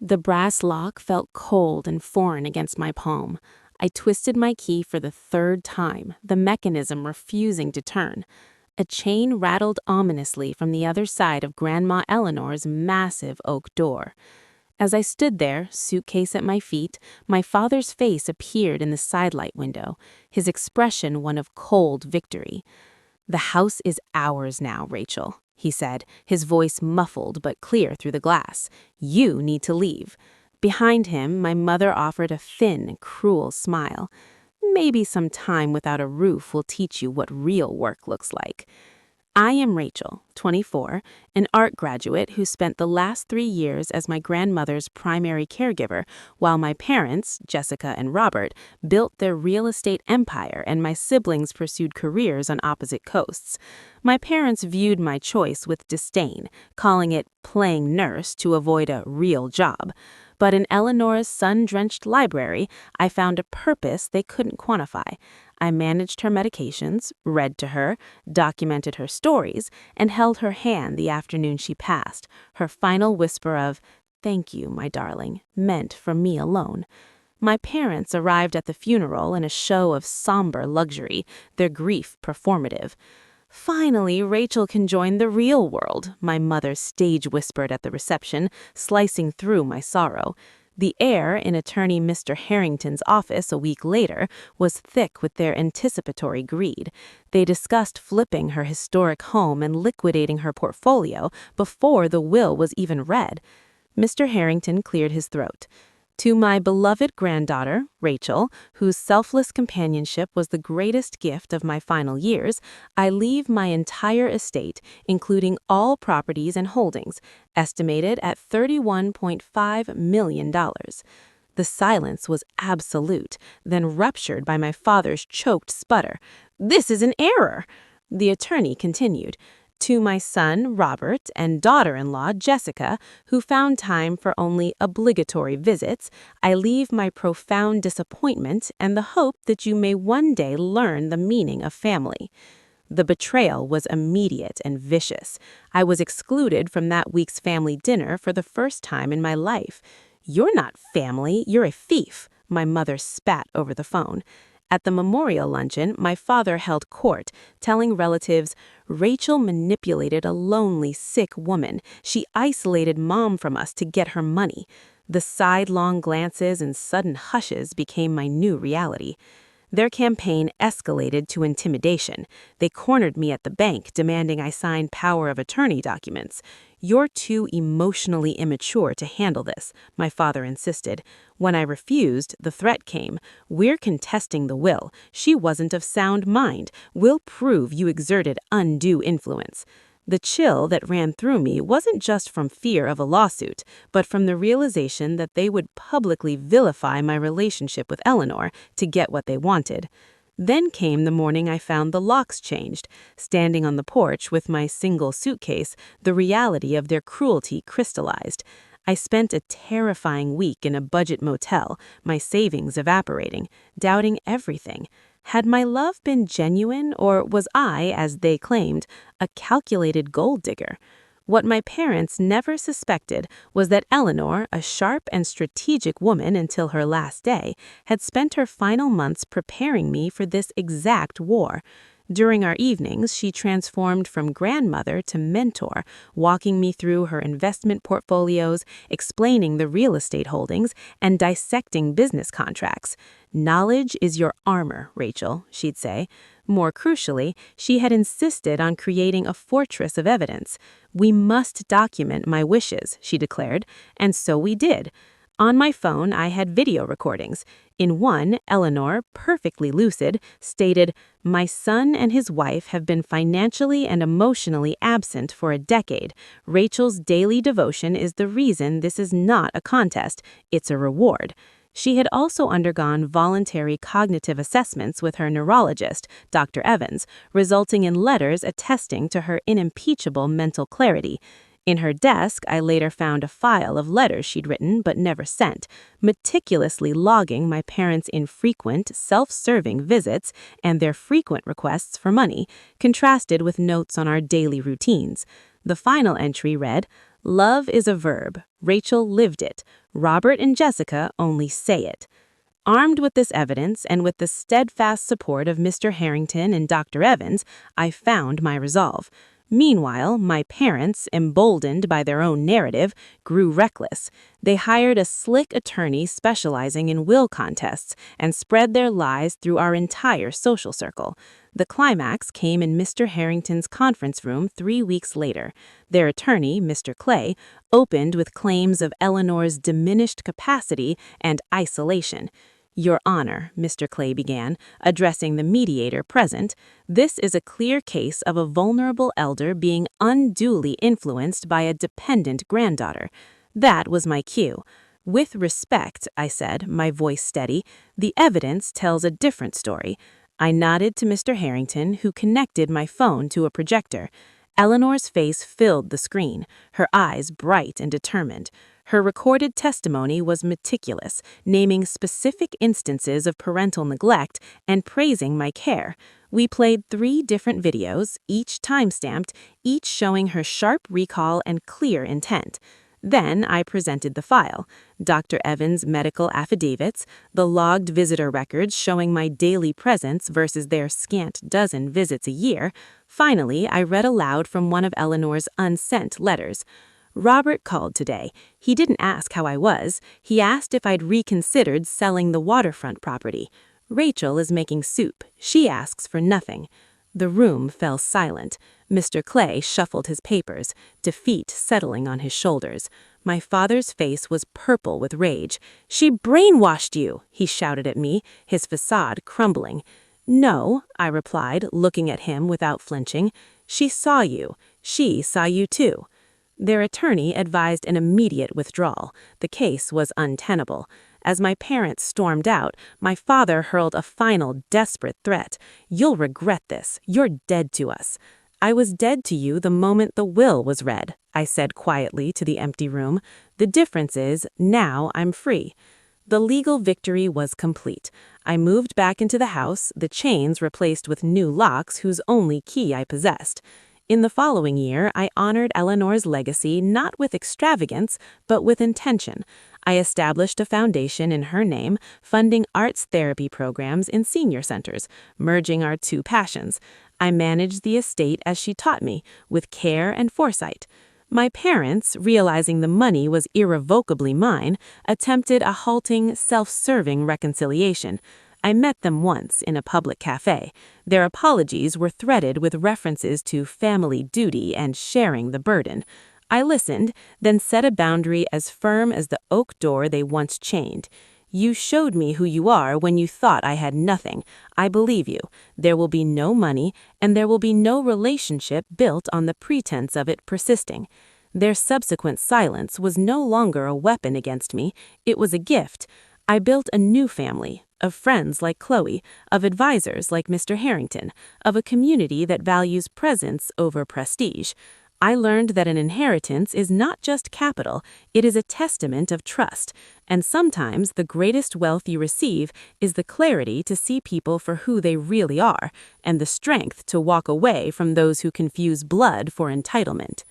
The brass lock felt cold and foreign against my palm. I twisted my key for the third time, the mechanism refusing to turn. A chain rattled ominously from the other side of Grandma Eleanor's massive oak door. As I stood there, suitcase at my feet, my father's face appeared in the sidelight window, his expression one of cold victory. "The house is ours now, Rachel," he said, his voice muffled but clear through the glass. "You need to leave." Behind him, my mother offered a thin, cruel smile. "Maybe some time without a roof will teach you what real work looks like." I am Rachel, 24, an art graduate who spent the last 3 years as my grandmother's primary caregiver, while my parents, Jessica and Robert, built their real estate empire and my siblings pursued careers on opposite coasts. My parents viewed my choice with disdain, calling it playing nurse to avoid a real job. But in Eleanor's sun-drenched library, I found a purpose they couldn't quantify. I managed her medications, read to her, documented her stories, and held her hand the afternoon she passed, her final whisper of, "Thank you, my darling," meant for me alone. My parents arrived at the funeral in a show of somber luxury, their grief performative. "Finally, Rachel can join the real world," my mother stage whispered at the reception, slicing through my sorrow. The air in attorney Mr. Harrington's office a week later was thick with their anticipatory greed. They discussed flipping her historic home and liquidating her portfolio before the will was even read. Mr. Harrington cleared his throat. "To my beloved granddaughter, Rachel, whose selfless companionship was the greatest gift of my final years, I leave my entire estate, including all properties and holdings, estimated at $31.5 million. The silence was absolute, then ruptured by my father's choked sputter. "This is an error!" The attorney continued. "To my son, Robert, and daughter-in-law, Jessica, who found time for only obligatory visits, I leave my profound disappointment and the hope that you may one day learn the meaning of family." The betrayal was immediate and vicious. I was excluded from that week's family dinner for the first time in my life. "You're not family, you're a thief," my mother spat over the phone. At the memorial luncheon, my father held court, telling relatives, "Rachel manipulated a lonely, sick woman. She isolated Mom from us to get her money." The sidelong glances and sudden hushes became my new reality. Their campaign escalated to intimidation. They cornered me at the bank, demanding I sign power of attorney documents. "You're too emotionally immature to handle this," my father insisted. When I refused, the threat came. "We're contesting the will. She wasn't of sound mind. We'll prove you exerted undue influence." The chill that ran through me wasn't just from fear of a lawsuit, but from the realization that they would publicly vilify my relationship with Eleanor to get what they wanted. Then came the morning I found the locks changed. Standing on the porch with my single suitcase, the reality of their cruelty crystallized. I spent a terrifying week in a budget motel, my savings evaporating, doubting everything. Had my love been genuine, or was I, as they claimed, a calculated gold digger? What my parents never suspected was that Eleanor, a sharp and strategic woman until her last day, had spent her final months preparing me for this exact war. During our evenings, she transformed from grandmother to mentor, walking me through her investment portfolios, explaining the real estate holdings, and dissecting business contracts. "Knowledge is your armor, Rachel," she'd say. More crucially, she had insisted on creating a fortress of evidence. "We must document my wishes," she declared, and so we did. On my phone, I had video recordings. In one, Eleanor, perfectly lucid, stated, "My son and his wife have been financially and emotionally absent for a decade. Rachel's daily devotion is the reason this is not a contest. It's a reward." She had also undergone voluntary cognitive assessments with her neurologist, Dr. Evans, resulting in letters attesting to her unimpeachable mental clarity. In her desk, I later found a file of letters she'd written but never sent, meticulously logging my parents' infrequent, self-serving visits and their frequent requests for money, contrasted with notes on our daily routines. The final entry read, Love is a verb. Rachel lived it. Robert and Jessica only say it. Armed with this evidence and with the steadfast support of Mr. Harrington and Dr. Evans, I found my resolve. Meanwhile, my parents, emboldened by their own narrative, grew reckless. They hired a slick attorney specializing in will contests and spread their lies through our entire social circle. The climax came in Mr. Harrington's conference room 3 weeks later. Their attorney, Mr. Clay, opened with claims of Eleanor's diminished capacity and isolation. "Your Honor," Mr. Clay began, addressing the mediator present, "this is a clear case of a vulnerable elder being unduly influenced by a dependent granddaughter." That was my cue. "With respect," I said, my voice steady, "the evidence tells a different story." I nodded to Mr. Harrington, who connected my phone to a projector. Eleanor's face filled the screen, her eyes bright and determined. Her recorded testimony was meticulous, naming specific instances of parental neglect and praising my care. We played 3 different videos, each time-stamped, each showing her sharp recall and clear intent. Then I presented the file: Dr. Evans' medical affidavits, the logged visitor records showing my daily presence versus their scant dozen visits a year. Finally, I read aloud from one of Eleanor's unsent letters. "Robert called today. He didn't ask how I was. He asked if I'd reconsidered selling the waterfront property. Rachel is making soup. She asks for nothing." The room fell silent. Mr. Clay shuffled his papers, defeat settling on his shoulders. My father's face was purple with rage. "She brainwashed you!" he shouted at me, his facade crumbling. "No," I replied, looking at him without flinching. "She saw you. She saw you too." Their attorney advised an immediate withdrawal. The case was untenable. As my parents stormed out, my father hurled a final desperate threat. "You'll regret this. You're dead to us." "I was dead to you the moment the will was read," I said quietly to the empty room. "The difference is, now I'm free." The legal victory was complete. I moved back into the house, the chains replaced with new locks whose only key I possessed. In the following year, I honored Eleanor's legacy not with extravagance, but with intention. I established a foundation in her name, funding arts therapy programs in senior centers, merging our 2 passions. I managed the estate as she taught me, with care and foresight. My parents, realizing the money was irrevocably mine, attempted a halting, self-serving reconciliation. I met them once in a public cafe. Their apologies were threaded with references to family duty and sharing the burden. I listened, then set a boundary as firm as the oak door they once chained. "You showed me who you are when you thought I had nothing. I believe you. There will be no money, and there will be no relationship built on the pretense of it persisting." Their subsequent silence was no longer a weapon against me. It was a gift. I built a new family, of friends like Chloe, of advisors like Mr. Harrington, of a community that values presence over prestige. I learned that an inheritance is not just capital, it is a testament of trust, and sometimes the greatest wealth you receive is the clarity to see people for who they really are, and the strength to walk away from those who confuse blood for entitlement.